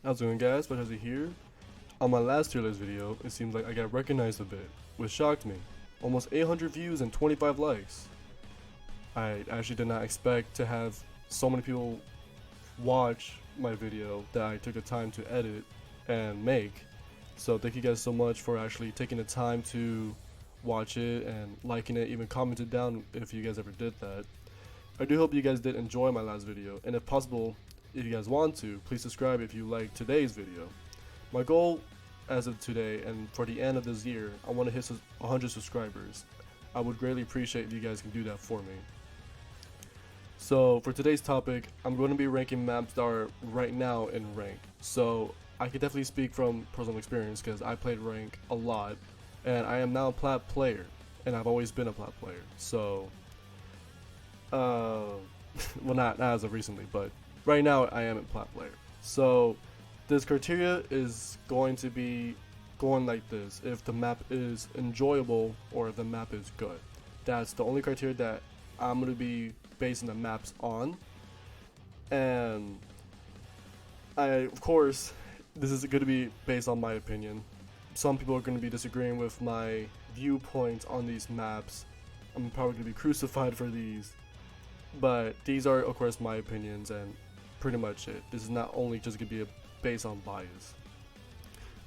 How's it going, guys? Bakazi here. On my last tier list video, it seems like I got recognized a bit, which shocked me. Almost 800 views and 25 likes. I actually did not expect to have so many people watch my video that I took the time to edit and make. So thank you guys so much for actually taking the time to watch it and liking it, even commented down if you guys ever did that. I do hope you guys did enjoy my last video, and if possible, if you guys want to, please subscribe if you like today's video. My goal as of today and for the end of this year, I want to hit 100 subscribers. I would greatly appreciate if you guys can do that for me. So for today's topic, I'm going to be ranking maps that are right now in rank. So I can definitely speak from personal experience because I played rank a lot, and I am now a plat player, and I've always been a plat player. So, well, not as of recently, but right now I am a plat player. So this criteria is going to be going like this: if the map is enjoyable or if the map is good. That's the only criteria that I'm going to be basing the maps on. And of course, this is going to be based on my opinion. Some people are going to be disagreeing with my viewpoints on these maps. I'm probably going to be crucified for these, but these are of course my opinions and pretty much it. This is not only just going to be based on bias.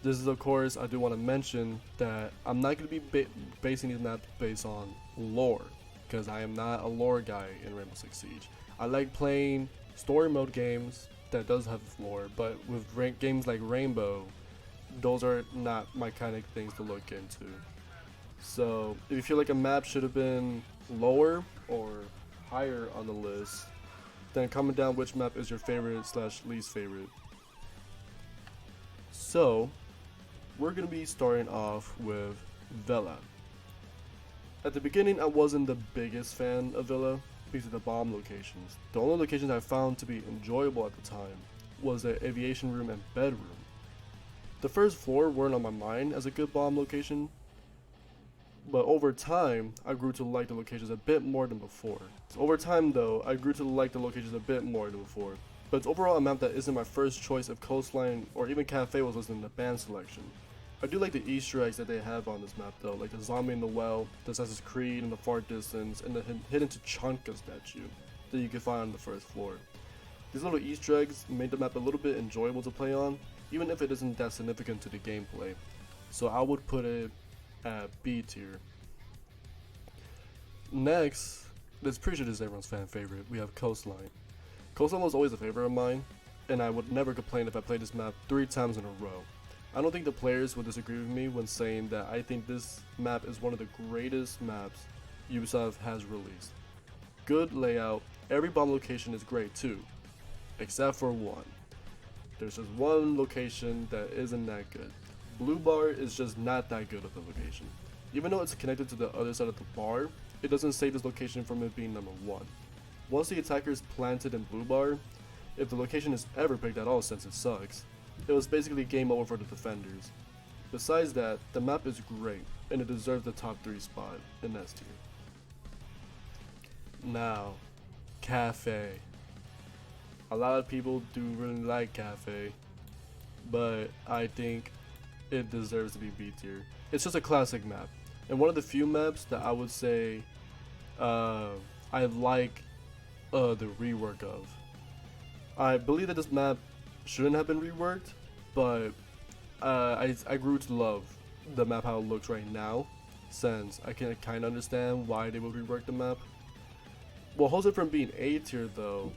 This is, of course, I do want to mention that I'm not going to be basing these maps based on lore, because I am not a lore guy in Rainbow Six Siege. I like playing story mode games that does have lore, but with games like Rainbow, those are not my kind of things to look into. So if you feel like a map should have been lower or higher on the list, then comment down which map is your favorite / least favorite. So we're going to be starting off with Vela. At the beginning, I wasn't the biggest fan of Villa because of the bomb locations. The only locations I found to be enjoyable at the time was the aviation room and bedroom. The first floor weren't on my mind as a good bomb location, but over time, I grew to like the locations a bit more than before. Over time though, I grew to like the locations a bit more than before, but it's overall a map that isn't my first choice if Coastline or even Cafe was listed in the band selection. I do like the Easter eggs that they have on this map though, like the zombie in the well, the Assassin's Creed in the far distance, and the hidden Tachanka statue that you can find on the first floor. These little Easter eggs made the map a little bit enjoyable to play on, even if it isn't that significant to the gameplay. So I would put it at B tier. Next, it's pretty sure this is everyone's fan favorite, we have Coastline. Coastline was always a favorite of mine, and I would never complain if I played this map 3 times in a row. I don't think the players would disagree with me when saying that I think this map is one of the greatest maps Ubisoft has released. Good layout, every bomb location is great too, except for one. There's just one location that isn't that good. Blue bar is just not that good of a location. Even though it's connected to the other side of the bar, it doesn't save this location from it being number 1. Once the attacker is planted in blue bar, if the location is ever picked at all since it sucks, it was basically game over for the defenders. Besides that, the map is great, and it deserves the top 3 spot in S tier. Now, Cafe. A lot of people do really like Cafe, but I think it deserves to be B tier. It's just a classic map, and one of the few maps that I would say I like the rework of. I believe that this map shouldn't have been reworked, but I grew to love the map how it looks right now, since I can kind of understand why they would rework the map. What holds it from being A tier though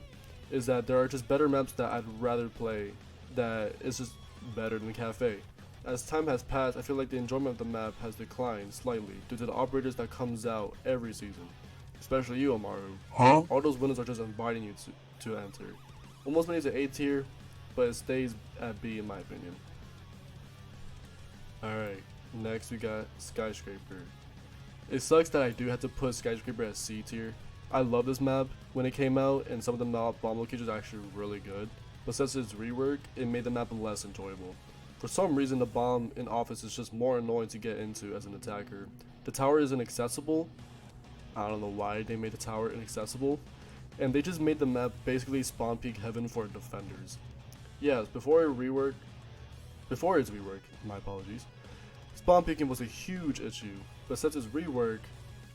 is that there are just better maps that I'd rather play that is just better than Cafe. As time has passed, I feel like the enjoyment of the map has declined slightly due to the operators that comes out every season, especially you, Amaru. Huh? All those winners are just inviting you to enter. Almost made it to A tier, but it stays at B in my opinion. Alright, next we got Skyscraper. It sucks that I do have to put Skyscraper at C tier. I love this map when it came out, and some of the bomb locations are actually really good, but since it's rework, it made the map less enjoyable. For some reason, the bomb in office is just more annoying to get into as an attacker. The tower is inaccessible. I don't know why they made the tower inaccessible, and they just made the map basically spawn peak heaven for defenders. Yes, before its rework, my apologies, spawn picking was a huge issue, but since its rework,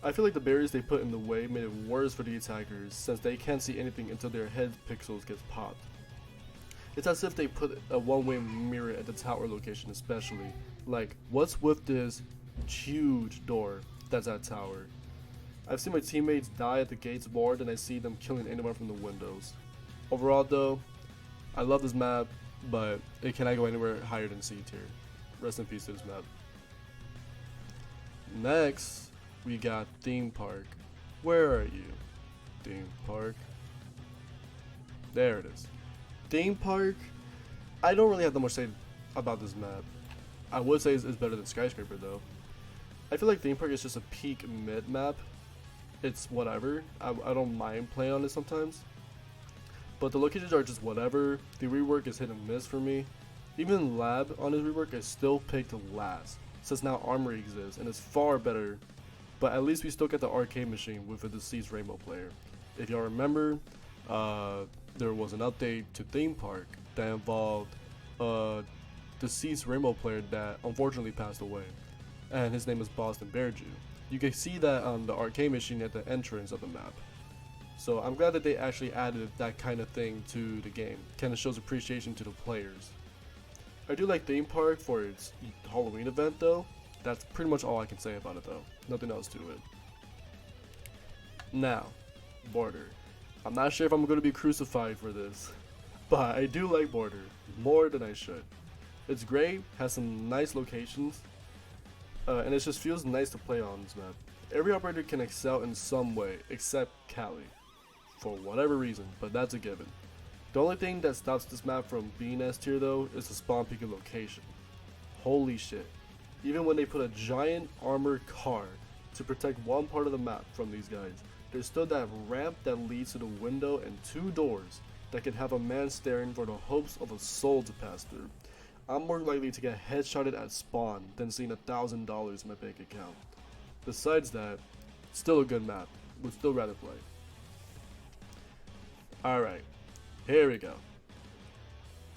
I feel like the barriers they put in the way made it worse for the attackers since they can't see anything until their head pixels gets popped. It's as if they put a one-way mirror at the tower location especially, like what's with this huge door that's at tower. I've seen my teammates die at the gates more than I see them killing anyone from the windows. Overall though, I love this map, but it cannot go anywhere higher than C tier. Rest in peace to this map. Next, we got Theme Park. Where are you? Theme Park. There it is. Theme Park, I don't really have that much to say about this map. I would say it's better than Skyscraper though. I feel like Theme Park is just a peak mid map. It's whatever. I don't mind playing on it sometimes. But the locations are just whatever. The rework is hit and miss for me. Even Lab on his rework is still picked last, since now Armory exists and is far better. But at least we still get the arcade machine with a deceased Rainbow player. If y'all remember, there was an update to Theme Park that involved a deceased Rainbow player that unfortunately passed away, and his name is Boston Bearju. You can see that on the arcade machine at the entrance of the map. So I'm glad that they actually added that kind of thing to the game. Kind of shows appreciation to the players. I do like Theme Park for its Halloween event though. That's pretty much all I can say about it though. Nothing else to it. Now, Border. I'm not sure if I'm going to be crucified for this, but I do like Border more than I should. It's great, has some nice locations, and it just feels nice to play on this map. Every operator can excel in some way except Cali, for whatever reason, but that's a given. The only thing that stops this map from being S tier though is the spawn picking location. Holy shit. Even when they put a giant armored car to protect one part of the map from these guys, there's still that ramp that leads to the window and two doors that can have a man staring for the hopes of a soul to pass through. I'm more likely to get headshotted at spawn than seeing $1,000 in my bank account. Besides that, still a good map, would still rather play. Alright, here we go.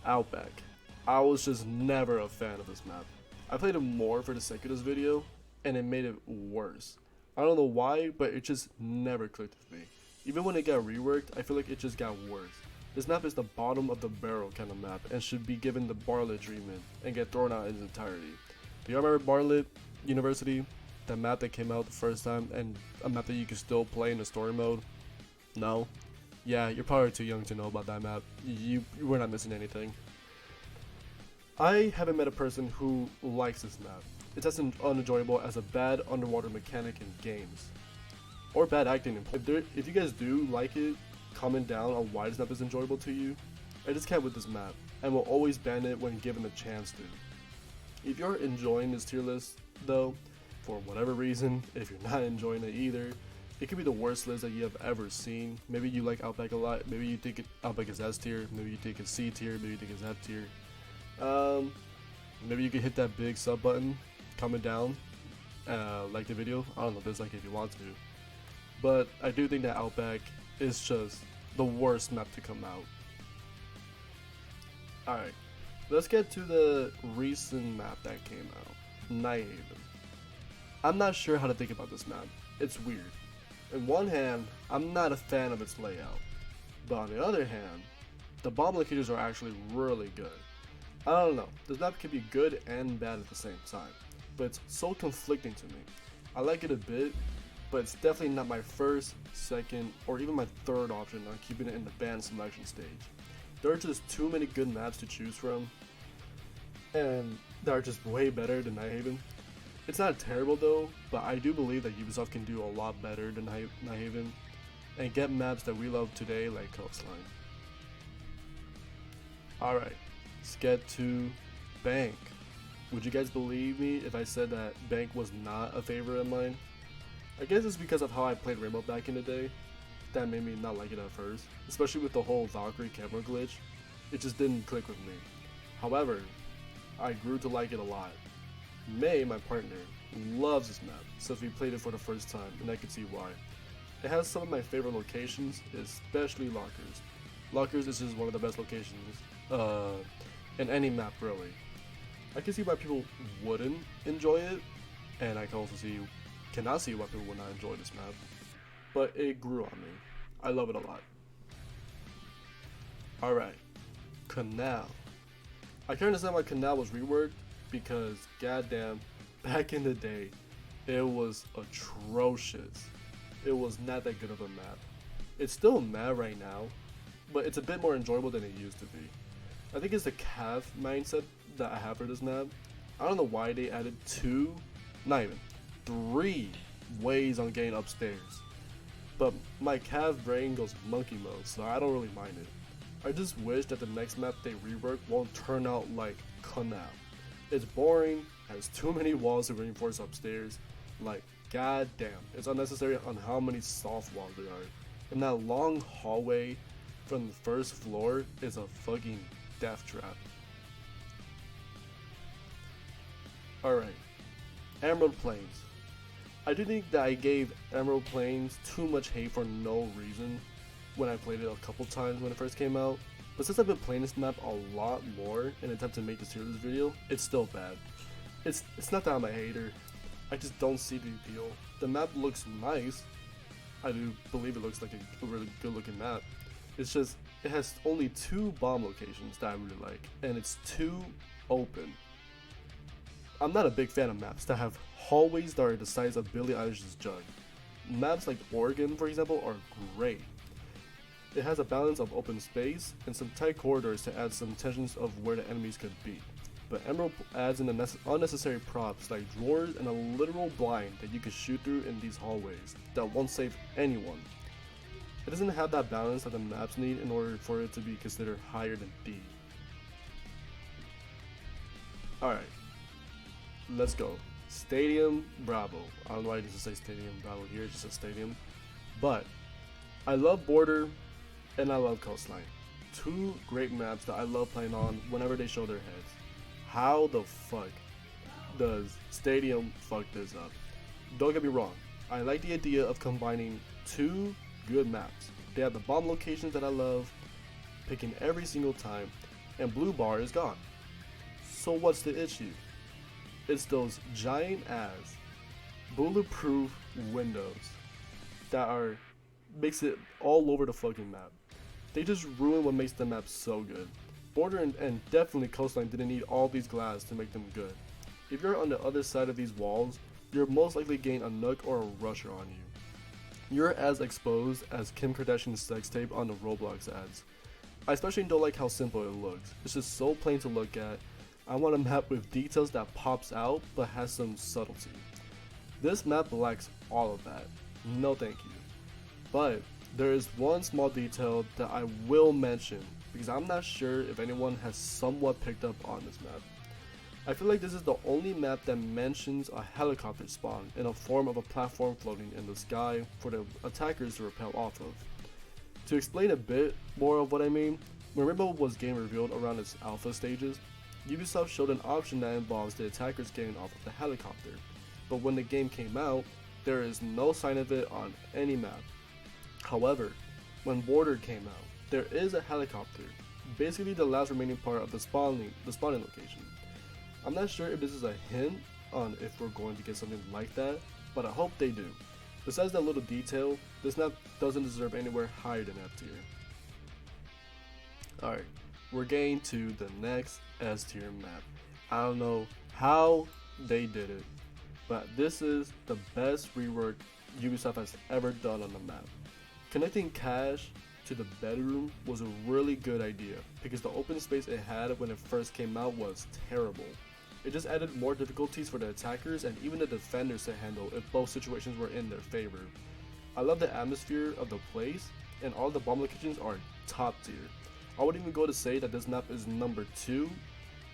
Outback. I was just never a fan of this map. I played it more for the sake of this video, and it made it worse. I don't know why, but it just never clicked with me. Even when it got reworked, I feel like it just got worse. This map is the bottom of the barrel kind of map, and should be given the Bartlett treatment, and get thrown out in its entirety. Do you remember Bartlett University? That map that came out the first time, and a map that you can still play in the story mode? No? Yeah, you're probably too young to know about that map. You were not missing anything. I haven't met a person who likes this map. It's as unenjoyable as a bad underwater mechanic in games. Or bad acting in play. If you guys do like it, comment down on why this map is enjoyable to you. I just can't with this map, and will always ban it when given the chance to. If you're enjoying this tier list, though, for whatever reason, if you're not enjoying it either, it could be the worst list that you have ever seen. Maybe you like Outback a lot, maybe you think Outback is S tier, maybe you think it's C tier, maybe you think it's F tier. Maybe you can hit that big sub button, comment down, like the video. I don't know, dislike it if you want to. But I do think that Outback is just the worst map to come out. Alright, let's get to the recent map that came out, Nighthaven. I'm not sure how to think about this map. It's weird. On one hand, I'm not a fan of its layout, but on the other hand, the bomb locators are actually really good. I don't know, this map can be good and bad at the same time, but it's so conflicting to me. I like it a bit, but it's definitely not my first, second, or even my third option on keeping it in the banned selection stage. There are just too many good maps to choose from, and that are just way better than Nighthaven. It's not terrible though, but I do believe that Ubisoft can do a lot better than Nighthaven, and get maps that we love today like Coastline. Alright, let's get to Bank. Would you guys believe me if I said that Bank was not a favorite of mine? I guess it's because of how I played Rainbow back in the day that made me not like it at first, especially with the whole Valkyrie camera glitch. It just didn't click with me. However, I grew to like it a lot. May, my partner, loves this map since we played it for the first time, and I can see why. It has some of my favorite locations, especially Lockers. Lockers is just one of the best locations uh, in any map really. I can see why people wouldn't enjoy it, and I can also cannot see why people would not enjoy this map. But it grew on me. I love it a lot. Alright, Canal. I can understand why Canal was reworked, because goddamn, back in the day, it was atrocious. It was not that good of a map. It's still mad right now, but it's a bit more enjoyable than it used to be. I think it's the calf mindset that I have for this map. I don't know why they added 3 ways on getting upstairs. But my calf brain goes monkey mode, so I don't really mind it. I just wish that the next map they rework won't turn out like Canal. It's boring, has too many walls to reinforce upstairs. Like, goddamn, it's unnecessary on how many soft walls there are. And that long hallway from the first floor is a fucking death trap. Alright, Emerald Plains. I do think that I gave Emerald Plains too much hate for no reason when I played it a couple times when it first came out, but since I've been playing this map a lot more in an attempt to make this serious video, it's still bad. It's not that I'm a hater, I just don't see the appeal. The map looks nice, I do believe it looks like a really good looking map. It's just, it has only 2 bomb locations that I really like, and it's too open. I'm not a big fan of maps that have hallways that are the size of Billie Eilish's jug. Maps like Oregon, for example, are great. It has a balance of open space and some tight corridors to add some tensions of where the enemies could be. But Emerald adds in unnecessary props like drawers and a literal blind that you can shoot through in these hallways that won't save anyone. It doesn't have that balance that the maps need in order for it to be considered higher than D. Alright, let's go. Stadium Bravo. I don't know why it doesn't say Stadium Bravo here, it just says Stadium. But I love Border and I love Coastline. 2 great maps that I love playing on whenever they show their heads. How the fuck does Stadium fuck this up? Don't get me wrong, I like the idea of combining 2 good maps. They have the bomb locations that I love, picking every single time, and Blue Bar is gone. So what's the issue? It's those giant ass bulletproof windows that makes it all over the fucking map. They just ruin what makes the map so good. Border and definitely Coastline didn't need all these glass to make them good. If you're on the other side of these walls, you're most likely getting a nook or a rusher on you. You're as exposed as Kim Kardashian's sex tape on the Roblox ads. I especially don't like how simple it looks. It's just so plain to look at. I want a map with details that pops out but has some subtlety. This map lacks all of that. No thank you. But there is one small detail that I will mention because I'm not sure if anyone has somewhat picked up on this map. I feel like this is the only map that mentions a helicopter spawn in a form of a platform floating in the sky for the attackers to rappel off of. To explain a bit more of what I mean, when Rainbow was game revealed around its alpha stages, Ubisoft showed an option that involves the attackers getting off of the helicopter, but when the game came out, there is no sign of it on any map. However, when Border came out, there is a helicopter, basically the last remaining part of the spawning location. I'm not sure if this is a hint on if we're going to get something like that, but I hope they do. Besides that little detail, this map doesn't deserve anywhere higher than F tier. Alright, we're getting to the next S tier map. I don't know how they did it, but this is the best rework Ubisoft has ever done on the map. Connecting Cash to the bedroom was a really good idea because the open space it had when it first came out was terrible. It just added more difficulties for the attackers and even the defenders to handle if both situations were in their favor. I love the atmosphere of the place and all the bomb locations are top tier. I would even go to say that this map is number 2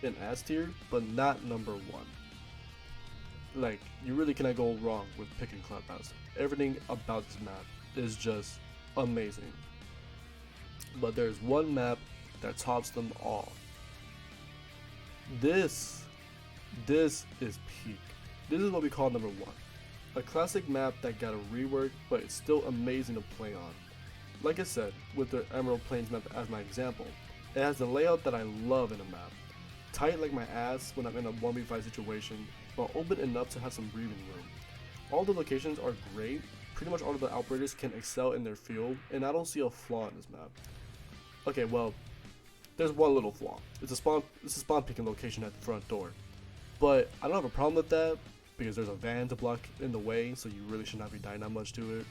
in S tier, but not number 1. Like, you really cannot go wrong with picking Clubhouse. Everything about this map is just amazing. But there's one map that tops them all. This is peak. This is what we call number 1. A classic map that got a rework, but it's still amazing to play on. Like I said, with the Emerald Plains map as my example, It has the layout that I love in a map. Tight like my ass when I'm in a 1v5 situation, but open enough to have some breathing room. All the locations are great, pretty much all of the operators can excel in their field, and I don't see a flaw in this map. Okay, well, there's one little flaw. It's a spawn picking location at the front door. But I don't have a problem with that, because there's a van to block in the way, so you really should not be dying that much to it.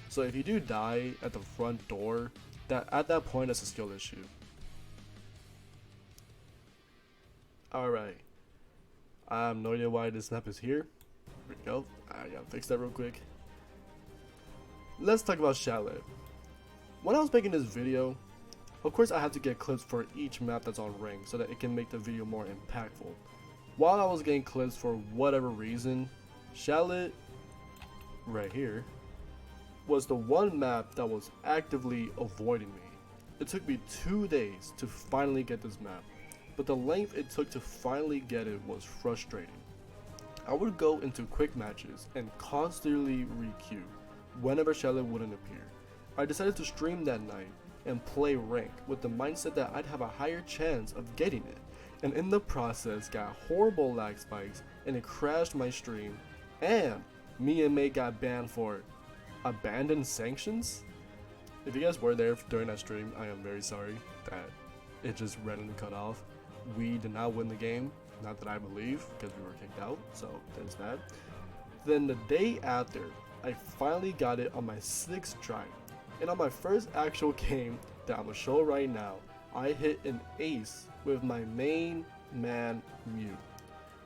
So if you do die at the front door, at that point it's a skill issue. Alright. I have no idea why this map is here. Here we go. I gotta fix that real quick. Let's talk about Shallot. When I was making this video, of course I had to get clips for each map that's on rank so that it can make the video more impactful. While I was getting clips for whatever reason, Shallot, right here, was the one map that was actively avoiding me. It took me 2 days to finally get this map, but the length it took to finally get it was frustrating. I would go into quick matches and constantly re-queue whenever Shallot wouldn't appear. I decided to stream that night and play rank with the mindset that I'd have a higher chance of getting it, and in the process got horrible lag spikes and it crashed my stream, and me and May got banned for abandoned sanctions. If you guys were there during that stream, I am very sorry that it just randomly cut off. We did not win the game, not that I believe, because we were kicked out, so there's that. Then the day after, I finally got it on my 6th try, and on my first actual game that I'm gonna show right now, I hit an ace with my main man Mew,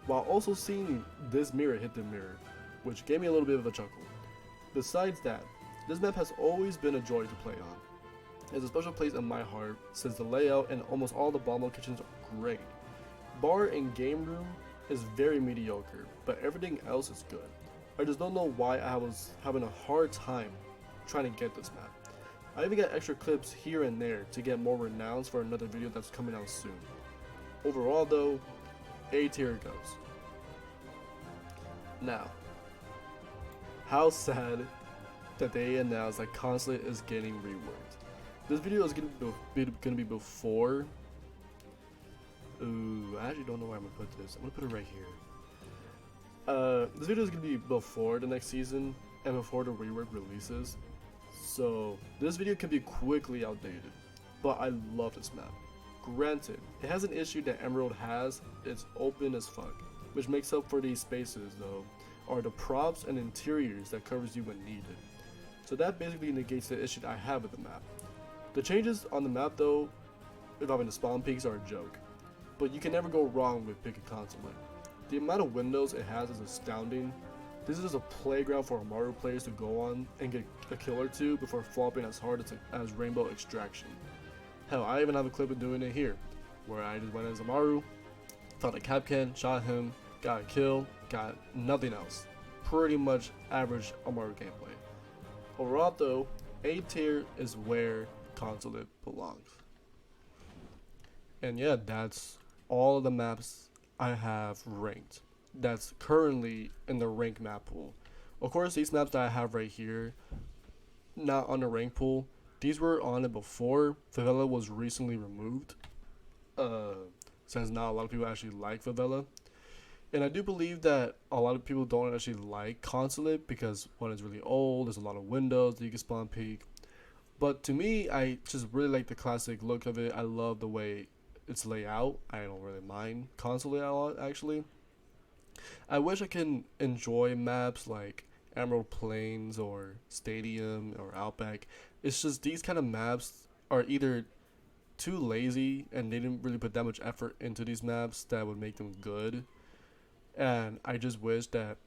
while also seeing this mirror hit the mirror, which gave me a little bit of a chuckle. Besides that, this map has always been a joy to play on. It's a special place in my heart since the layout and almost all the bomb locations are great. Bar and game room is very mediocre, but everything else is good. I just don't know why I was having a hard time trying to get this map. I even got extra clips here and there to get more renowns for another video that's coming out soon. Overall though, A tier it goes. Now, how sad that they announced that Coastline is getting reworked. This video is gonna be before. Ooh, I actually don't know where I'm gonna put this. I'm gonna put it right here. This video is gonna be before the next season and before the rework releases. So this video can be quickly outdated, but I love this map. Granted, it has an issue that Emerald has. It's open as fuck, which makes up for these spaces though, are the props and interiors that covers you when needed. So that basically negates the issue that I have with the map. The changes on the map though, involving the spawn peaks, are a joke, but you can never go wrong with picking Coastline. The amount of windows it has is astounding. This is a playground for Amaru players to go on and get a kill or two before flopping as hard as Rainbow Extraction. Hell, I even have a clip of doing it here, where I just went as Amaru, found a Capcan, shot him, got a kill, got nothing else. Pretty much average Amaru gameplay. Overall though, A tier is where Coastline belongs. And yeah, that's all the maps I have ranked that's currently in the rank map pool. Of course, these maps that I have right here, not on the rank pool, these were on it before Favela was recently removed, since not a lot of people actually like Favela. And I do believe that a lot of people don't actually like Coastline because one, is really old, there's a lot of windows that you can spawn peek. But to me, I just really like the classic look of it. I love the way it's laid out. I don't really mind Coastline a lot, actually. I wish I can enjoy maps like Emerald Plains or Stadium or Outback. It's just these kind of maps are either too lazy and they didn't really put that much effort into these maps that would make them good. And I just wish that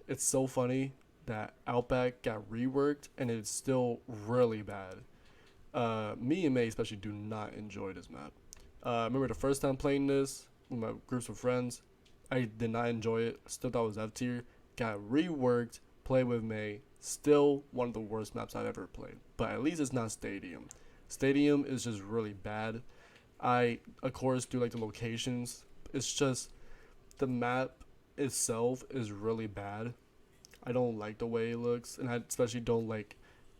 it's so funny that Outback got reworked and it's still really bad. Me and May especially do not enjoy this map. I remember the first time playing this with my groups of friends, I did not enjoy it. Still thought it was F tier. Got reworked, played with May. Still one of the worst maps I've ever played. But at least it's not Stadium. Stadium is just really bad. I, of course, do like the locations. It's just the map itself is really bad. I don't like the way it looks, and I especially don't like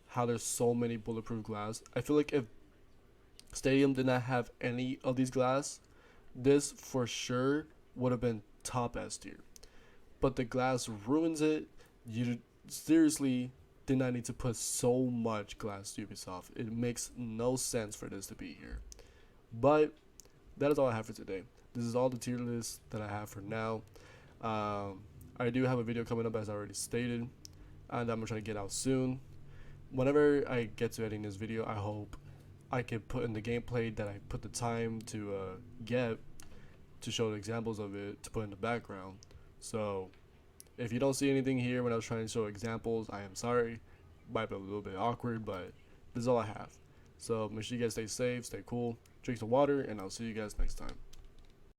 how there's so many bulletproof glass. I feel like if Stadium did not have any of these glass, this for sure would have been top S tier. But the glass ruins it. You seriously did not need to put so much glass to Ubisoft. It makes no sense for this to be here. But that is all I have for today. This is all the tier list that I have for now. I do have a video coming up, as I already stated, and I'm gonna try to get out soon. Whenever I get to editing this video, I hope I can put in the gameplay that I put the time to get to show the examples of it to put in the background. So if you don't see anything here when I was trying to show examples, I am sorry. Might be a little bit awkward, but this is all I have. So make sure you guys stay safe, stay cool, drink some water, and I'll see you guys next time.